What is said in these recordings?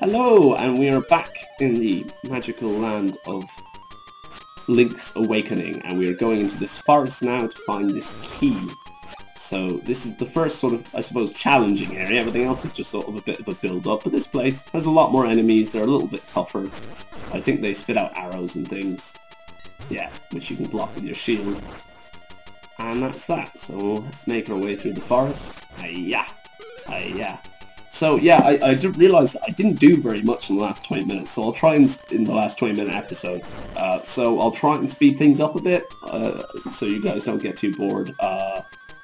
Hello, and we are back in the magical land of Link's Awakening, and we are going into this forest now to find this key. So this is the first sort of, I suppose, challenging area. Everything else is just sort of a bit of a build-up, but this place has a lot more enemies. They're a little bit tougher. I think they spit out arrows and things. Yeah, which you can block with your shield. And that's that. So we'll make our way through the forest. Hi-ya! Hi-ya! So yeah, I did realise I didn't do very much in the last 20 minutes, so I'll try and, in the last 20-minute episode, so I'll try and speed things up a bit, so you guys don't get too bored. I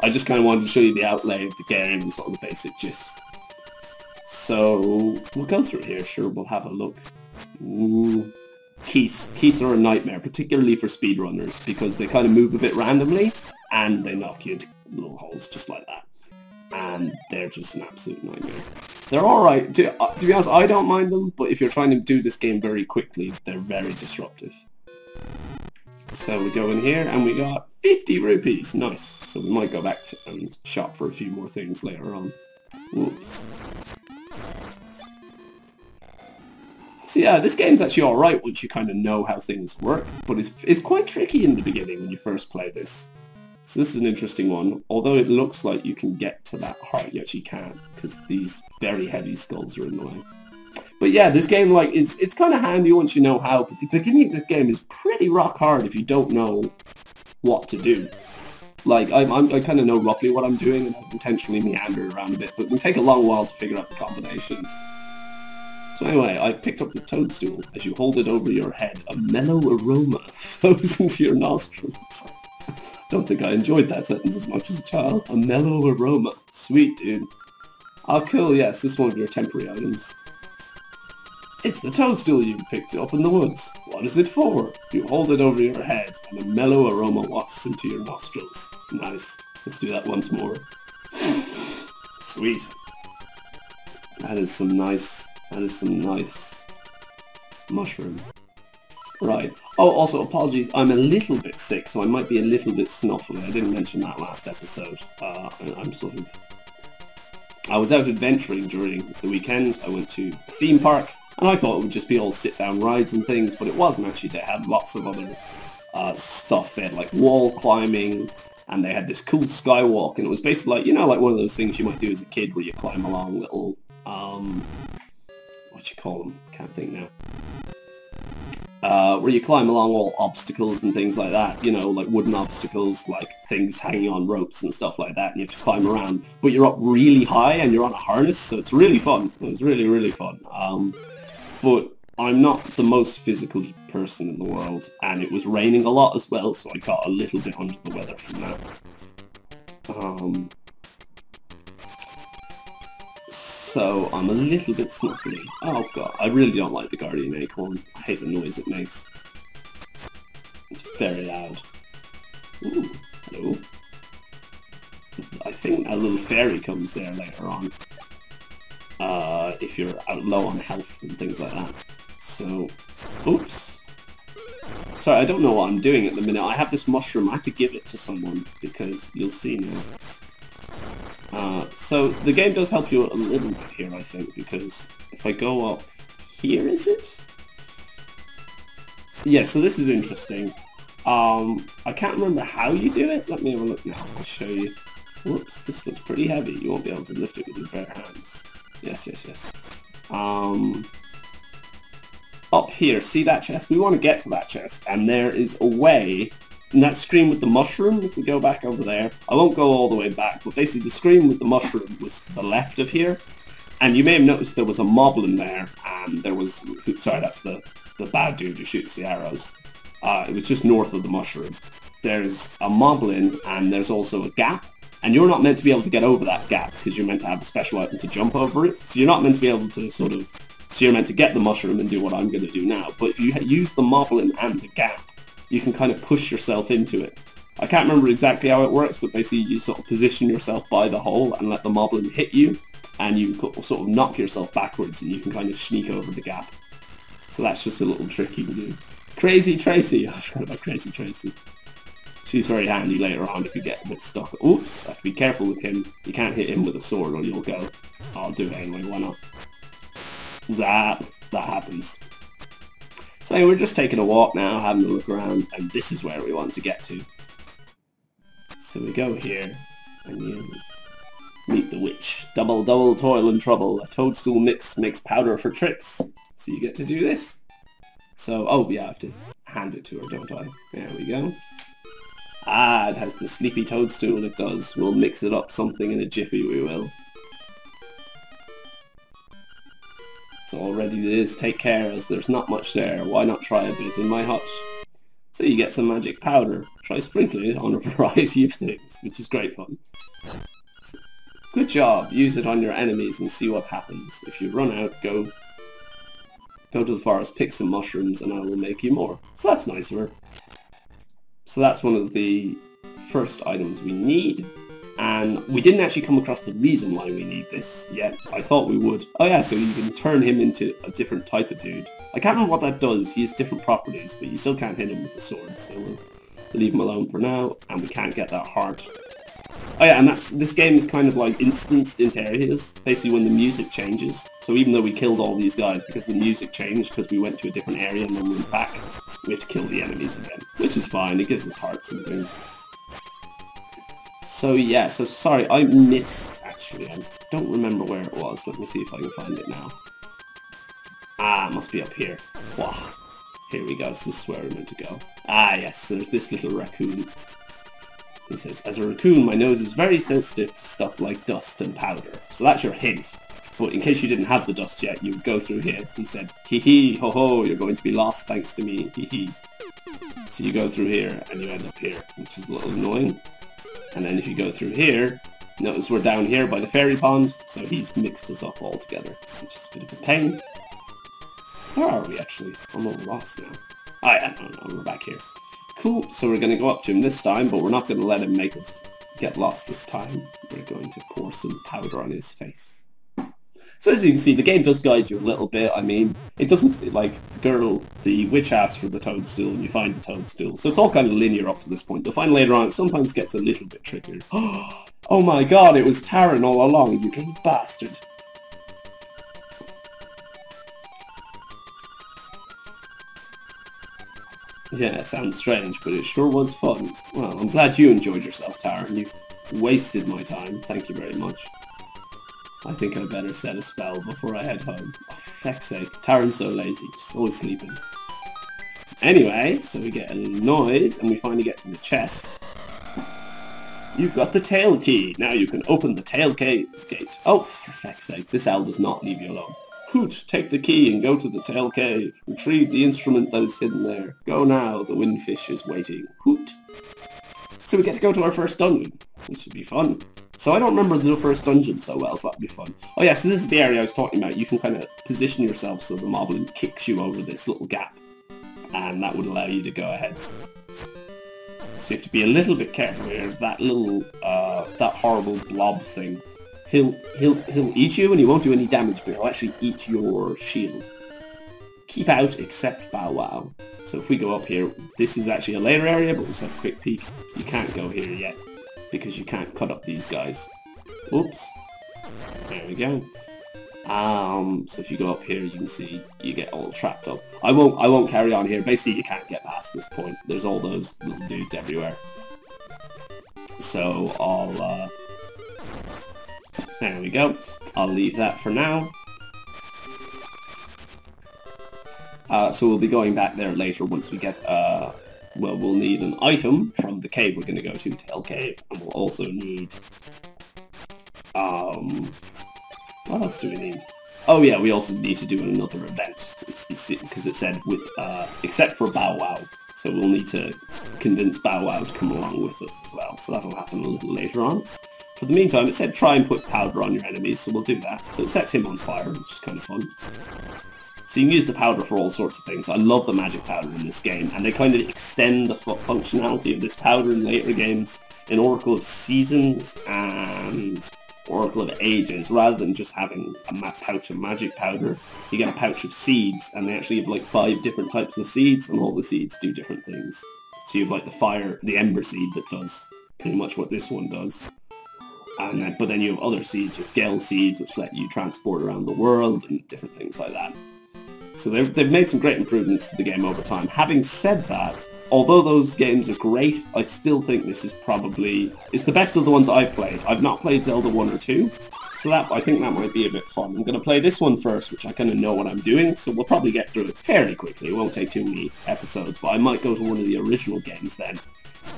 just kind of wanted to show you the outlay of the game and sort of the basic gist. So, we'll go through here, sure, we'll have a look. Ooh. Keys are a nightmare, particularly for speedrunners, because they kind of move a bit randomly, and they knock you into little holes just like that. And they're just an absolute nightmare. They're alright, to be honest, I don't mind them, but if you're trying to do this game very quickly, they're very disruptive. So we go in here, and we got 50 rupees, nice. So we might go back to and shop for a few more things later on. Whoops. So yeah, this game's actually alright once you kind of know how things work, but it's quite tricky in the beginning when you first play this. So this is an interesting one. Although it looks like you can get to that heart, you actually can't, because these very heavy skulls are in the way. But yeah, this game, like, it's kind of handy once you know how, but the beginning of the game is pretty rock hard if you don't know what to do. Like, I kind of know roughly what I'm doing, and I've intentionally meandered around a bit, but it will take a long while to figure out the combinations. So anyway, I picked up the toadstool. As you hold it over your head, a mellow aroma flows into your nostrils. Don't think I enjoyed that sentence as much as a child. A mellow aroma. Sweet, dude. Oh, cool, yes, this is one of your temporary items. It's the toadstool you picked up in the woods. What is it for? You hold it over your head, and a mellow aroma wafts into your nostrils. Nice. Let's do that once more. Sweet. That is some nice mushroom. Right. Oh, also, apologies, I'm a little bit sick, so I might be a little bit snuffly. I didn't mention that last episode. I was out adventuring during the weekend. I went to a theme park, and I thought it would just be all sit-down rides and things, but it wasn't actually. They had lots of other stuff. They had, like, wall climbing, and they had this cool skywalk, and it was basically like, you know, like one of those things you might do as a kid where you climb along little, what you call them? Can't think now. Where you climb along all obstacles and things like that, you know, like wooden obstacles, like things hanging on ropes and stuff like that, and you have to climb around, but you're up really high and you're on a harness, so it's really fun. It was really, really fun. But I'm not the most physical person in the world, and it was raining a lot as well, so I got a little bit under the weather from that. So I'm a little bit snuffly. Oh god, I really don't like the Guardian Acorn. I hate the noise it makes. It's very loud. Ooh, hello. I think a little fairy comes there later on. If you're out low on health and things like that. So, oops. Sorry, I don't know what I'm doing at the minute. I have this mushroom. I have to give it to someone because you'll see now. So the game does help you a little bit here, I think, because if I go up here, is it? Yeah, so this is interesting. I can't remember how you do it. Let me have a look now. I'll show you. Whoops, this looks pretty heavy. You won't be able to lift it with your bare hands. Yes. Up here, see that chest? We want to get to that chest, and there is a way. And that screen with the mushroom, if we go back over there, I won't go all the way back, but basically the screen with the mushroom was to the left of here, and you may have noticed there was a moblin there, and there was, sorry, that's the bad dude who shoots the arrows. It was just north of the mushroom. There's a moblin, and there's also a gap, and you're not meant to be able to get over that gap, because you're meant to have a special item to jump over it, so you're not meant to be able to so you're meant to get the mushroom and do what I'm going to do now, but if you use the moblin and the gap, you can kind of push yourself into it. I can't remember exactly how it works, but basically you sort of position yourself by the hole and let the moblin hit you, and you sort of knock yourself backwards and you can kind of sneak over the gap. So that's just a little trick you can do. Crazy Tracy! I forgot about Crazy Tracy. She's very handy later on if you get a bit stuck. Oops, I have to be careful with him. You can't hit him with a sword or you'll go. I'll do it anyway, why not? Zap! That happens. So anyway, we're just taking a walk now, having a look around, and this is where we want to get to. So we go here, and you meet the witch. Double, double, toil and trouble. A toadstool mix makes powder for tricks. So you get to do this. So, oh yeah, I have to hand it to her, don't I? There we go. Ah, it has the sleepy toadstool, it does. We'll mix it up something in a jiffy, we will. It's all ready it is. Take care, as there's not much there. Why not try a bit in my hutch? So you get some magic powder. Try sprinkling it on a variety of things, which is great fun. Good job. Use it on your enemies and see what happens. If you run out, go to the forest, pick some mushrooms, and I will make you more. So that's nice of her. So that's one of the first items we need. And we didn't actually come across the reason why we need this yet. I thought we would. Oh yeah, so you can turn him into a different type of dude. I can't remember what that does. He has different properties, but you still can't hit him with the sword. So we'll leave him alone for now, and we can't get that heart. Oh yeah, and this game is kind of like instanced into areas, basically when the music changes. So even though we killed all these guys because the music changed, because we went to a different area and then went back, we have to kill the enemies again, which is fine. It gives us hearts and things. So yeah, so sorry, I missed, actually. I don't remember where it was. Let me see if I can find it now. Ah, it must be up here. Wow. Here we go, so this is where we're meant to go. Ah yes, so there's this little raccoon. He says, as a raccoon, my nose is very sensitive to stuff like dust and powder. So that's your hint. But in case you didn't have the dust yet, you would go through here. He said, hee hee, ho ho, you're going to be lost thanks to me, hee hee. So you go through here, and you end up here, which is a little annoying. And then if you go through here, notice we're down here by the fairy pond, so he's mixed us up all together, which is a bit of a pain. Where are we actually? I'm all lost now. Oh yeah, no, we're back here. Cool, so we're going to go up to him this time, but we're not going to let him make us get lost this time. We're going to pour some powder on his face. So as you can see, the game does guide you a little bit. I mean, it doesn't, like, the witch asks for the toadstool, and you find the toadstool. So it's all kind of linear up to this point. You'll find later on it sometimes gets a little bit trickier. Oh my god, it was Taran all along, you little bastard. Yeah, sounds strange, but it sure was fun. Well, I'm glad you enjoyed yourself, Taran. You wasted my time. Thank you very much. I think I better set a spell before I head home. Oh, for feck's sake. Taran's so lazy, just always sleeping. Anyway, so we get a little noise, and we finally get to the chest. You've got the tail key. Now you can open the tail gate. Oh, for feck's sake, this owl does not leave you alone. Hoot, take the key and go to the tail cave. Retrieve the instrument that is hidden there. Go now, the windfish is waiting. Hoot. So we get to go to our first dungeon, which would be fun. So I don't remember the first dungeon so well, so that'd be fun. Oh yeah, so this is the area I was talking about. You can kind of position yourself so the moblin kicks you over this little gap. And that would allow you to go ahead. So you have to be a little bit careful here. That little, that horrible blob thing. He'll eat you and he won't do any damage, but he'll actually eat your shield. Keep out except Bow Wow. So if we go up here, this is actually a later area, but we'll just have a quick peek. You can't go here yet, because you can't cut up these guys. Oops. There we go. So if you go up here, you can see you get all trapped up. I won't carry on here. Basically, you can't get past this point. There's all those little dudes everywhere. So I'll, there we go. I'll leave that for now. So we'll be going back there later once we get, well, we'll need an item from the cave we're going to go to, Tail Cave, and we'll also need, what else do we need? Oh yeah, we also need to do another event, because it said, with, except for Bow Wow, so we'll need to convince Bow Wow to come along with us as well, so that'll happen a little later on. For the meantime, it said try and put powder on your enemies, so we'll do that. So it sets him on fire, which is kind of fun. So you can use the powder for all sorts of things. I love the magic powder in this game, and they kind of extend the functionality of this powder in later games in Oracle of Seasons and Oracle of Ages. Rather than just having a pouch of magic powder, you get a pouch of seeds, and they actually have like 5 different types of seeds, and all the seeds do different things. So you have like the ember seed that does pretty much what this one does. And then, but then you have other seeds, you have Gale seeds, which let you transport around the world and different things like that. So they've made some great improvements to the game over time. Having said that, although those games are great, I still think this is probably... it's the best of the ones I've played. I've not played Zelda 1 or 2, so I think that might be a bit fun. I'm going to play this one first, which I kind of know what I'm doing, so we'll probably get through it fairly quickly. It won't take too many episodes, but I might go to one of the original games then,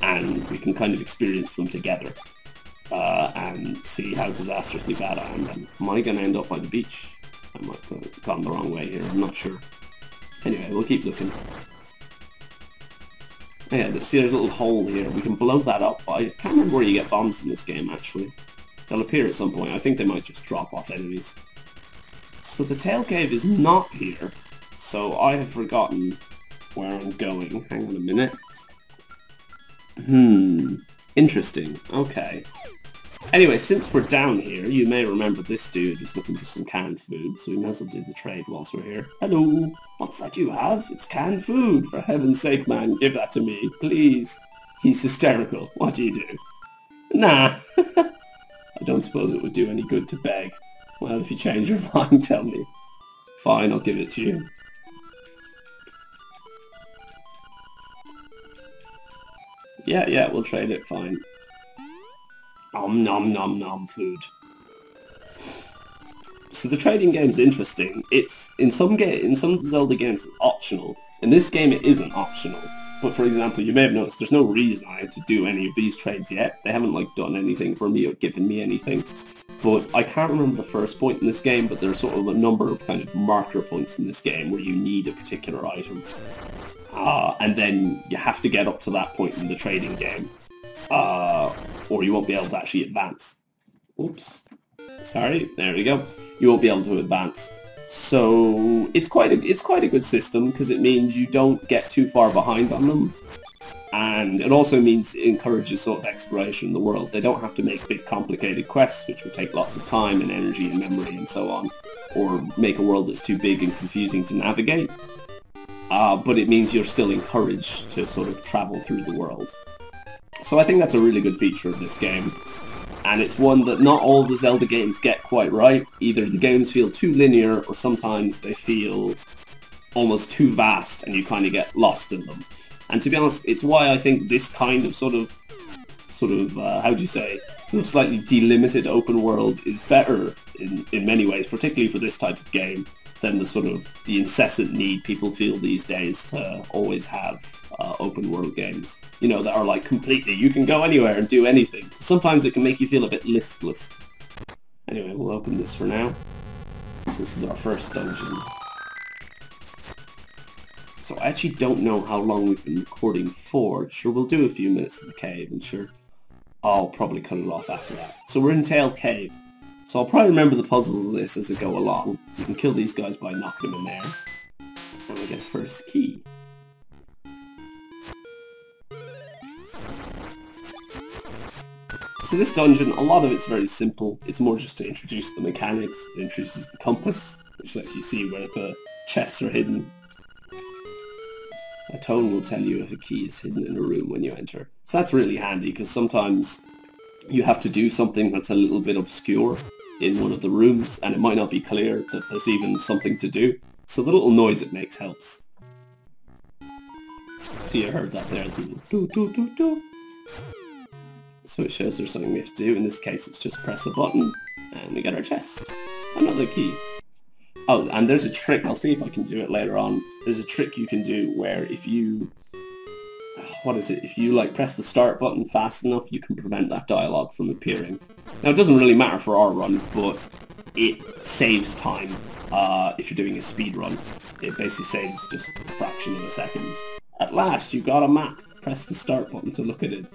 and we can kind of experience them together. And see how disastrously bad I am then. Am I going to end up by the beach? I might have gone the wrong way here, I'm not sure. Anyway, we'll keep looking. Yeah, see there's a little hole here. We can blow that up. I can't remember where you get bombs in this game, actually. They'll appear at some point. I think they might just drop off enemies. So the Tail Cave is not here. So I have forgotten where I'm going. Hang on a minute. Interesting. Okay. Anyway, since we're down here, you may remember this dude is looking for some canned food, so we might as well do the trade whilst we're here. Hello! What's that you have? It's canned food! For heaven's sake, man, give that to me, please! He's hysterical. What do you do? Nah! I don't suppose it would do any good to beg. Well, if you change your mind, tell me. Fine, I'll give it to you. Yeah, we'll trade it, fine. Nom nom nom food. So the trading game's interesting. It's in some Zelda games it's optional. In this game it isn't optional. But for example, you may have noticed there's no reason I had to do any of these trades yet. They haven't like done anything for me or given me anything. But I can't remember the first point in this game, but there's sort of a number of kind of marker points in this game where you need a particular item. And then you have to get up to that point in the trading game. Or you won't be able to actually advance. Oops. Sorry, there we go. You won't be able to advance. So it's quite a good system because it means you don't get too far behind on them. And it also means it encourages sort of exploration in the world. They don't have to make big complicated quests which would take lots of time and energy and memory and so on. Or make a world that's too big and confusing to navigate. But it means you're still encouraged to sort of travel through the world. So I think that's a really good feature of this game, and it's one that not all the Zelda games get quite right. Either the games feel too linear, or sometimes they feel almost too vast and you kind of get lost in them. And to be honest, it's why I think this kind of sort of how do you say, sort of slightly delimited open world is better in many ways, particularly for this type of game, than the incessant need people feel these days to always have open world games, you know, that are like completely, you can go anywhere and do anything. Sometimes it can make you feel a bit listless. Anyway, we'll open this for now. So this is our first dungeon. So I actually don't know how long we've been recording for. Sure, we'll do a few minutes of the cave, and sure, I'll probably cut it off after that. So we're in Tail Cave. So I'll probably remember the puzzles of this as I go along. You can kill these guys by knocking them in there. And we get a first key. So this dungeon, a lot of it's very simple. It's more just to introduce the mechanics. It introduces the compass, which lets you see where the chests are hidden. A tone will tell you if a key is hidden in a room when you enter. So that's really handy, because sometimes you have to do something that's a little bit obscure in one of the rooms, and it might not be clear that there's even something to do. So the little noise it makes helps. So you heard that there, the doo doo doo doo. So it shows there's something we have to do. In this case, it's just press a button, and we get our chest. Another key. Oh, and there's a trick. I'll see if I can do it later on. There's a trick you can do where if you... what is it? If you like press the start button fast enough, you can prevent that dialogue from appearing. Now, it doesn't really matter for our run, but it saves time if you're doing a speed run. It basically saves just a fraction of a second. At last, you got a map. Press the start button to look at it.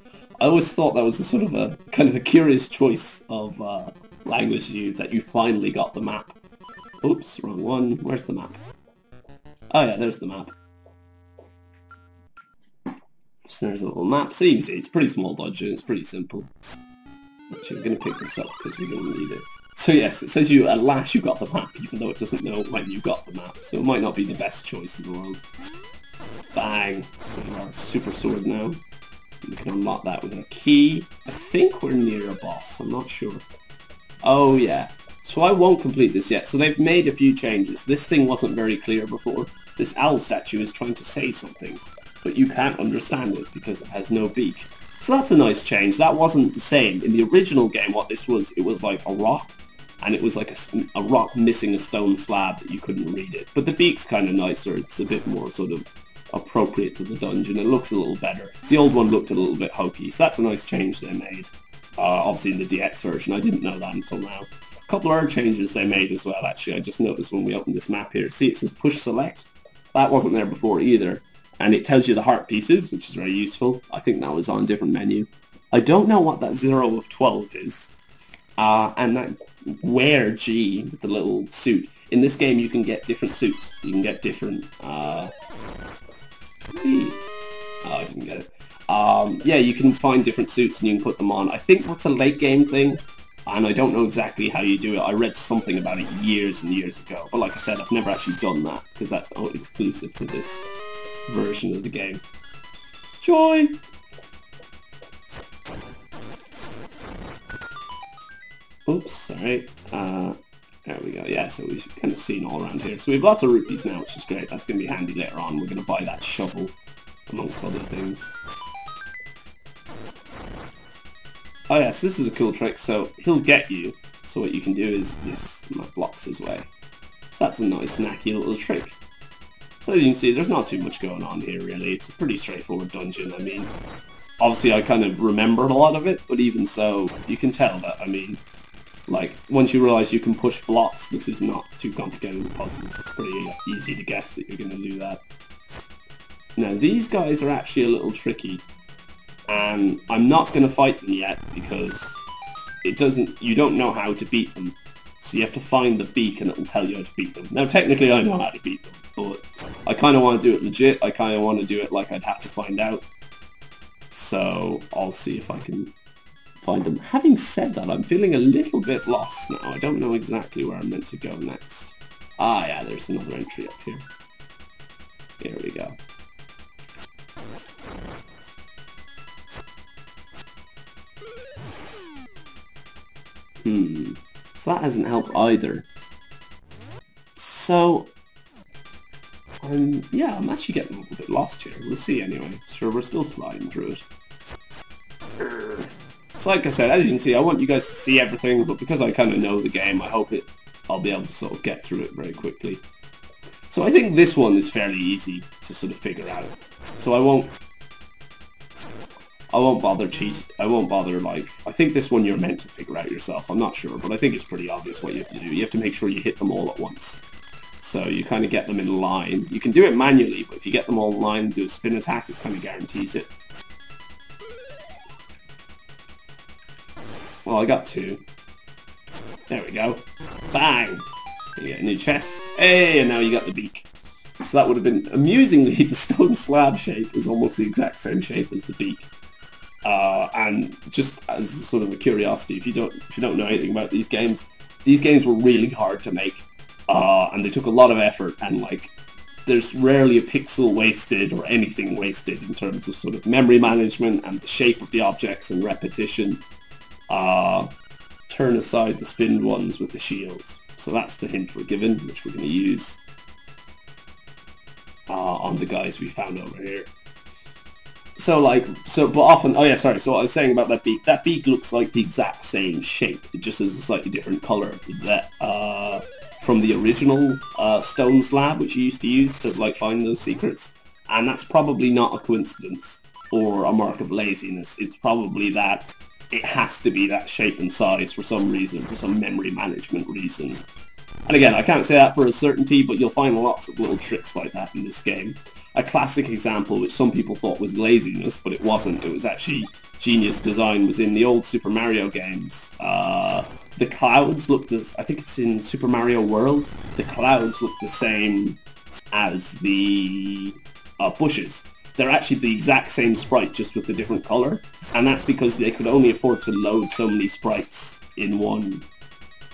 I always thought that was a sort of a kind of a curious choice of language to use, that you finally got the map. Oops, wrong one. Where's the map? Oh yeah, there's the map. So there's a little map. So you can see it's a pretty small dungeon. It's pretty simple. Actually, I'm going to pick this up because we don't need it. So yes, it says you at last you got the map, even though it doesn't know when you got the map. So it might not be the best choice in the world. Bang! So we have our super sword now. We can unlock that with a key. I think we're near a boss, I'm not sure. Oh yeah, so I won't complete this yet. So they've made a few changes. This thing wasn't very clear before. This owl statue is trying to say something, but you can't understand it because it has no beak. So that's a nice change. That wasn't the same. In the original game, what this was, it was like a rock, and it was like a rock missing a stone slab that you couldn't read it. But the beak's kind of nicer. It's a bit more sort of appropriate to the dungeon. It looks a little better. The old one looked a little bit hokey, so that's a nice change they made. Obviously in the DX version, I didn't know that until now. A couple of other changes they made as well, actually. I just noticed when we opened this map here. See, it says push select. That wasn't there before either. And it tells you the heart pieces, which is very useful. I think that was on a different menu. I don't know what that 0 of 12 is. And that wear G, the little suit. In this game you can get different suits. You can get different... Oh, I didn't get it. Yeah, you can find different suits and you can put them on. I think that's a late game thing, and I don't know exactly how you do it. I read something about it years and years ago, but like I said, I've never actually done that, because that's exclusive to this version of the game. Joy! Oops, sorry. There we go. Yeah, so we've kind of seen all around here. So we have lots of rupees now, which is great. That's going to be handy later on. We're going to buy that shovel, amongst other things. Oh yes, this is a cool trick. So he'll get you. So what you can do is this blocks his way. So that's a nice, knacky little trick. So you can see, there's not too much going on here, really. It's a pretty straightforward dungeon. I mean, obviously I kind of remembered a lot of it, but even so, you can tell that, I mean, like, once you realise you can push blocks, this is not too complicated a puzzle. It's pretty easy to guess that you're going to do that. Now, these guys are actually a little tricky, and I'm not going to fight them yet because you don't know how to beat them. So you have to find the beak and it'll tell you how to beat them. Now, technically I know how to beat them, but I kind of want to do it legit. I kind of want to do it like I'd have to find out. So I'll see if I can find them. Having said that, I'm feeling a little bit lost now. I don't know exactly where I'm meant to go next. Ah, yeah, there's another entry up here. Here we go. So that hasn't helped either. So, yeah, I'm actually getting a little bit lost here. We'll see anyway. Sure, we're still flying through it. So like I said, as you can see, I want you guys to see everything, but because I kind of know the game, I hope I'll be able to sort of get through it very quickly. So I think this one is fairly easy to sort of figure out. So I won't bother like, I think this one you're meant to figure out yourself. I'm not sure, but I think it's pretty obvious what you have to do. You have to make sure you hit them all at once. So you kind of get them in line. You can do it manually, but if you get them all in line and do a spin attack, it kind of guarantees it. Well, I got 2. There we go. Bang! You get a new chest. Hey, and now you got the beak. So that would have been, amusingly, the stone slab shape is almost the exact same shape as the beak. And just as sort of a curiosity, if you don't know anything about these games were really hard to make, and they took a lot of effort, and like, there's rarely a pixel wasted or anything wasted in terms of sort of memory management and the shape of the objects and repetition. Turn aside the spinned ones with the shields. So that's the hint we're given, which we're going to use on the guys we found over here. So but often, oh yeah, sorry, so what I was saying about that beak looks like the exact same shape, it just has a slightly different colour that, from the original stone slab, which you used to use to like find those secrets, and that's probably not a coincidence or a mark of laziness. It's probably that it has to be that shape and size for some reason, for some memory management reason. And again, I can't say that for a certainty, but you'll find lots of little tricks like that in this game. A classic example, which some people thought was laziness, but it wasn't. It was actually genius design, was in the old Super Mario games. The clouds look I think it's in Super Mario World, the clouds look the same as the bushes. They're actually the exact same sprite, just with a different colour, and that's because they could only afford to load so many sprites in one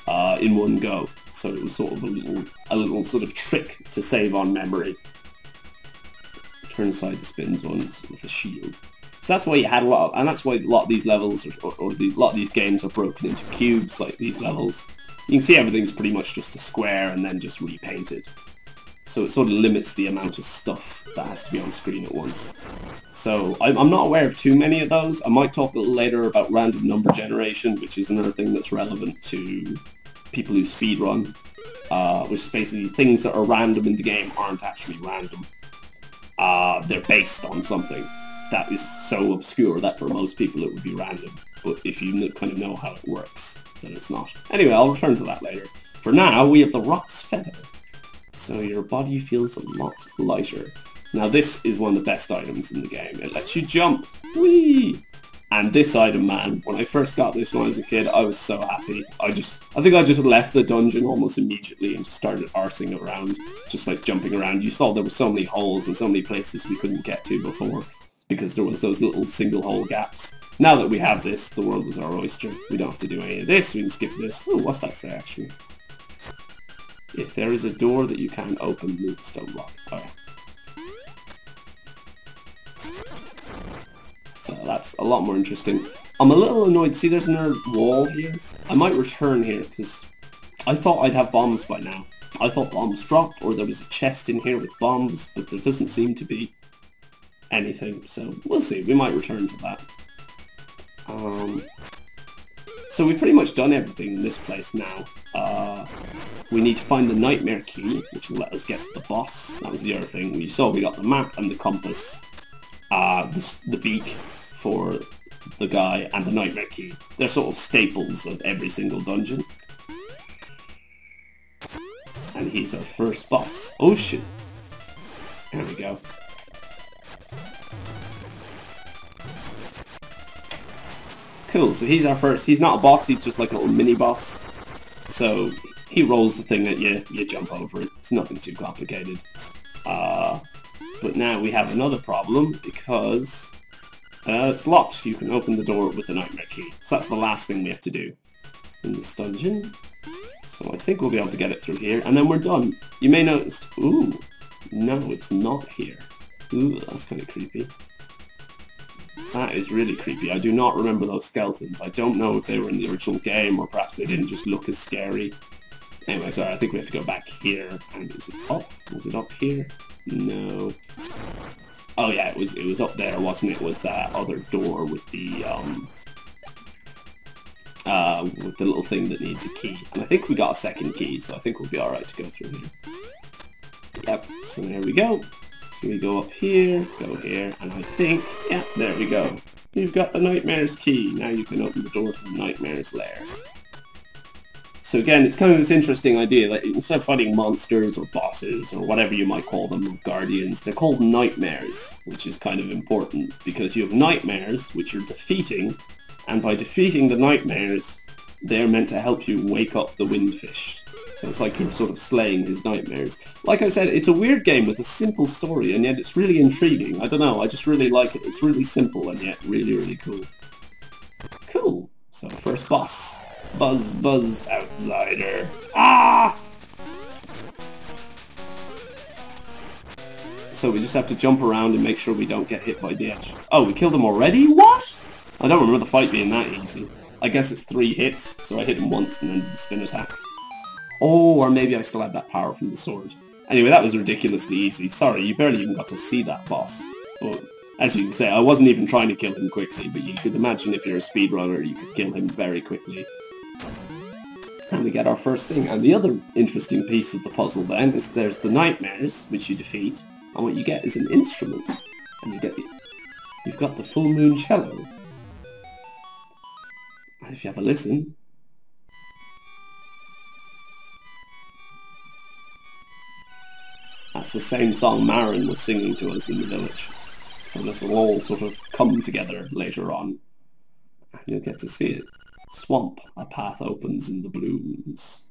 go. So it was sort of a little sort of trick to save on memory. Turn aside the spins ones with a shield. So that's why you had a lot of, and that's why a lot of these levels, a lot of these games are broken into cubes, like these levels. You can see everything's pretty much just a square and then just repainted. So it sort of limits the amount of stuff that has to be on screen at once. So I'm not aware of too many of those. I might talk a little later about random number generation, which is another thing that's relevant to people who speedrun, which is basically things that are random in the game aren't actually random. They're based on something that is so obscure that for most people it would be random. But if you kind of know how it works, then it's not. Anyway, I'll return to that later. For now, we have the Roc's Feather. So your body feels a lot lighter. Now this is one of the best items in the game. It lets you jump. Whee! And this item, man, when I first got this when I was a kid, I was so happy. I think I just left the dungeon almost immediately and just started arsing around, just like jumping around. You saw there were so many holes and so many places we couldn't get to before because there was those little single hole gaps. Now that we have this, the world is our oyster. We don't have to do any of this. We can skip this. Oh, what's that say actually? If there is a door that you can't open, move the stone block. Oh yeah. So that's a lot more interesting. I'm a little annoyed. See, there's another wall here. I might return here because I thought I'd have bombs by now. I thought bombs dropped or there was a chest in here with bombs, but there doesn't seem to be anything. So we'll see. We might return to that. So we've pretty much done everything in this place now. We need to find the nightmare key, which will let us get to the boss. That was the other thing. We saw we got the map and the compass, the beak for the guy, and the nightmare key. They're sort of staples of every single dungeon. And he's our first boss. Oh shit. There we go. Cool, so he's our first. He's not a boss, he's just like a little mini-boss. So he rolls the thing at you, you jump over it. It's nothing too complicated. But now we have another problem because it's locked. You can open the door with the nightmare key. So that's the last thing we have to do in this dungeon. So I think we'll be able to get it through here, and then we're done. You may notice... Ooh, no, it's not here. Ooh, that's kind of creepy. That is really creepy. I do not remember those skeletons. I don't know if they were in the original game or perhaps they didn't just look as scary. Anyway, sorry, I think we have to go back here. And is it up? Was it up here? No. Oh yeah, it was up there, wasn't it? It was that other door with the little thing that needed the key. And I think we got a second key, so I think we'll be alright to go through here. Yep, so there we go. So we go up here, go here, and I think, yeah, there we go. You've got the Nightmare's key. Now you can open the door to the Nightmare's lair. So again, it's kind of this interesting idea that instead of fighting monsters or bosses or whatever you might call them, or guardians, they're called nightmares, which is kind of important because you have nightmares which you're defeating, and by defeating the nightmares, they're meant to help you wake up the windfish. So it's like you're sort of slaying his nightmares. Like I said, it's a weird game with a simple story, and yet it's really intriguing. I don't know, I just really like it. It's really simple, and yet really, really cool. Cool. So, first boss. Buzz, Buzz, Outsider. Ah! So we just have to jump around and make sure we don't get hit by the edge. Oh, we killed him already? What? I don't remember the fight being that easy. I guess it's 3 hits, so I hit him once and then did the spin attack. Oh, or maybe I still had that power from the sword. Anyway, that was ridiculously easy. Sorry, you barely even got to see that boss. But as you can say, I wasn't even trying to kill him quickly, but you could imagine if you're a speedrunner, you could kill him very quickly. And we get our first thing. And the other interesting piece of the puzzle then is there's the nightmares, which you defeat, and what you get is an instrument. And you've got the full moon cello. And if you have a listen... That's the same song Marin was singing to us in the village. So this will all sort of come together later on. And you'll get to see it. Swamp, a path opens in the blooms.